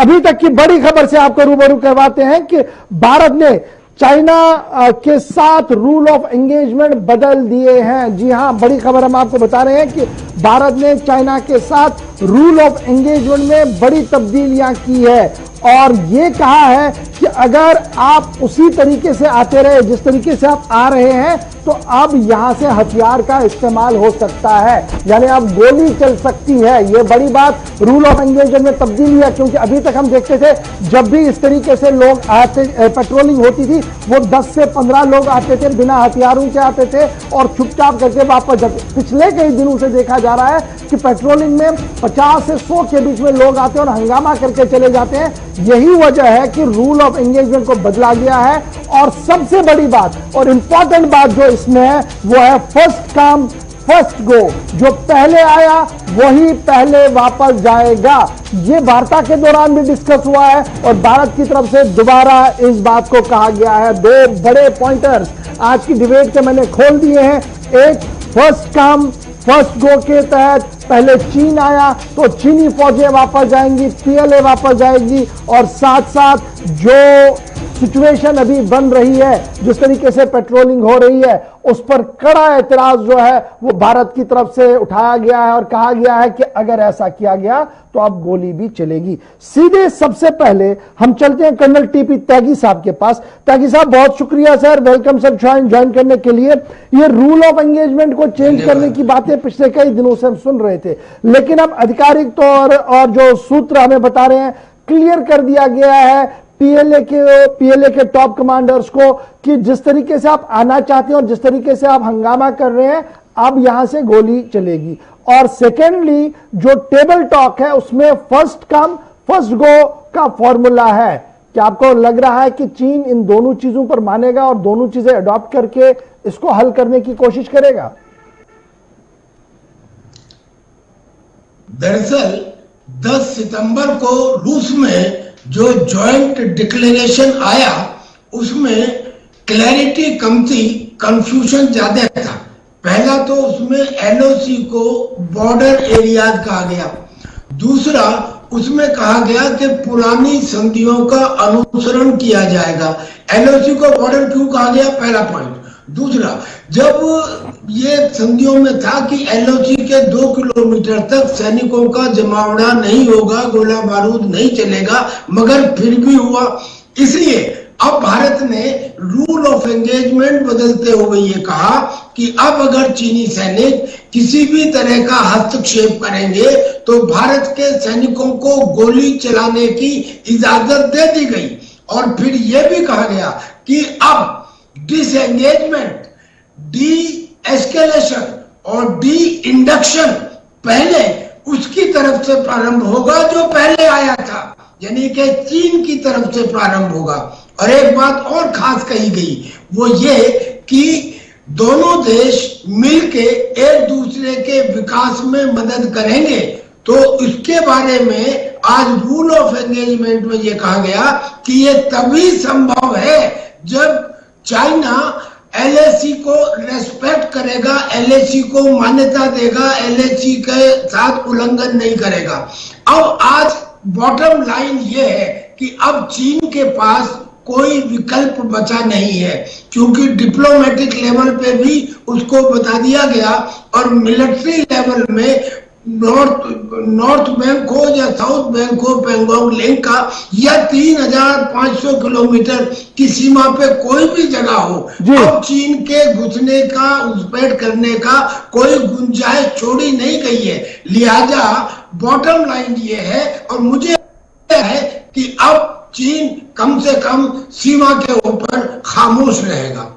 अभी तक की बड़ी खबर से आपको रूबरू करवाते हैं कि भारत ने चाइना के साथ रूल ऑफ एंगेजमेंट बदल दिए हैं। जी हां, बड़ी खबर हम आपको बता रहे हैं कि भारत ने चाइना के साथ रूल ऑफ एंगेजमेंट में बड़ी तब्दीलियां की है और ये कहा है कि अगर आप उसी तरीके से आते रहे जिस तरीके से आप आ रहे हैं तो अब यहां से हथियार का इस्तेमाल हो सकता है, यानी अब गोली चल सकती है। ये बड़ी बात रूल ऑफ एंगेजमेंट में तब्दीली है, क्योंकि अभी तक हम देखते थे जब भी इस तरीके से लोग आते, पेट्रोलिंग होती थी, वो 10 से 15 लोग आते थे, बिना हथियारों के आते थे और चुपचाप करके वापस जाते। पिछले कई दिनों से देखा जा रहा है कि पेट्रोलिंग में 50 से 100 के बीच में लोग आते हैं और हंगामा करके चले जाते हैं। यही वजह है कि रूल ऑफ एंगेजमेंट को बदला गया है और सबसे बड़ी बात और इंपॉर्टेंट बात जो इसमें है वो है फर्स्ट कम फर्स्ट गो। जो पहले आया वही पहले वापस जाएगा। ये वार्ता के दौरान भी डिस्कस हुआ है और भारत की तरफ से दोबारा इस बात को कहा गया है। दो बड़े पॉइंटर्स आज की डिबेट के मैंने खोल दिए हैं। एक, फर्स्ट कम फर्स्ट गो के तहत पहले चीन आया तो चीनी फौजें वापस जाएंगी, पीएलए वापस जाएगी और साथ साथ जो सिचुएशन अभी बन रही है, जिस तरीके से पेट्रोलिंग हो रही है, उस पर कड़ा एतराज जो है वो भारत की तरफ से उठाया गया है और कहा गया है कि अगर ऐसा किया गया तो अब गोली भी चलेगी। सीधे सबसे पहले हम चलते हैं कर्नल टीपी त्यागी साहब के पास। त्यागी साहब, बहुत शुक्रिया सर, वेलकम सर ज्वाइन करने के लिए। ये रूल ऑफ एंगेजमेंट को चेंज करने की बातें पिछले कई दिनों से हम सुन रहे थे, लेकिन अब आधिकारिक तौर और जो सूत्र हमें बता रहे हैं, क्लियर कर दिया गया है पीएलए के टॉप कमांडर्स को कि जिस तरीके से आप आना चाहते हैं और जिस तरीके से आप हंगामा कर रहे हैं, अब यहां से गोली चलेगी। और सेकेंडली, जो टेबल टॉक है उसमें फर्स्ट कम फर्स्ट गो का फॉर्मूला है। क्या आपको लग रहा है कि चीन इन दोनों चीजों पर मानेगा और दोनों चीजें अडॉप्ट करके इसको हल करने की कोशिश करेगा? दरअसल 10 सितंबर को रूस में जो जॉइंट डिक्लेरेशन आया उसमें क्लैरिटी कम थी, कंफ्यूजन ज्यादा था। पहला तो उसमें एलओसी को बॉर्डर एरियाज कहा गया। दूसरा, उसमें कहा गया कि पुरानी संधियों का अनुसरण किया जाएगा। एलओसी को बॉर्डर क्यों कहा गया, पहला पॉइंट। दूसरा, जब ये संधियों में था कि एलओसी के 2 किलोमीटर तक सैनिकों का जमावड़ा नहीं होगा, गोला बारूद नहीं चलेगा, मगर फिर भी हुआ। इसलिए अब भारत ने रूल ऑफ एंगेजमेंट बदलते हुए ये कहा कि अब अगर चीनी सैनिक किसी भी तरह का हस्तक्षेप करेंगे तो भारत के सैनिकों को गोली चलाने की इजाजत दे दी गई। और फिर यह भी कहा गया कि अब डिसएंगेजमेंट, डी एस्केलेशन और डी इंडक्शन पहले उसकी तरफ से प्रारंभ होगा जो पहले आया था, यानी कि चीन की तरफ से प्रारंभ होगा। और एक बात और खास कही गई, वो ये कि दोनों देश मिलके एक दूसरे के विकास में मदद करेंगे। तो इसके बारे में आज रूल ऑफ एंगेजमेंट में ये कहा गया कि ये तभी संभव है जब चाइना एलएसी को रेस्पेक्ट करेगा, एलएसी को मान्यता देगा, एलएसी के साथ उल्लंघन नहीं करेगा। अब आज बॉटम लाइन ये है कि अब चीन के पास कोई विकल्प बचा नहीं है, क्योंकि डिप्लोमेटिक लेवल पे भी उसको बता दिया गया और मिलिट्री लेवल में नॉर्थ बैंक हो या साउथ बैंक हो, पेंगोंग लिंक का या 3500 किलोमीटर की सीमा पे कोई भी जगह हो, अब चीन के घुसने का, घुसपैठ करने का कोई गुंजाइश छोड़ी नहीं गई है। लिहाजा बॉटम लाइन ये है और मुझे है कि अब चीन कम से कम सीमा के ऊपर खामोश रहेगा।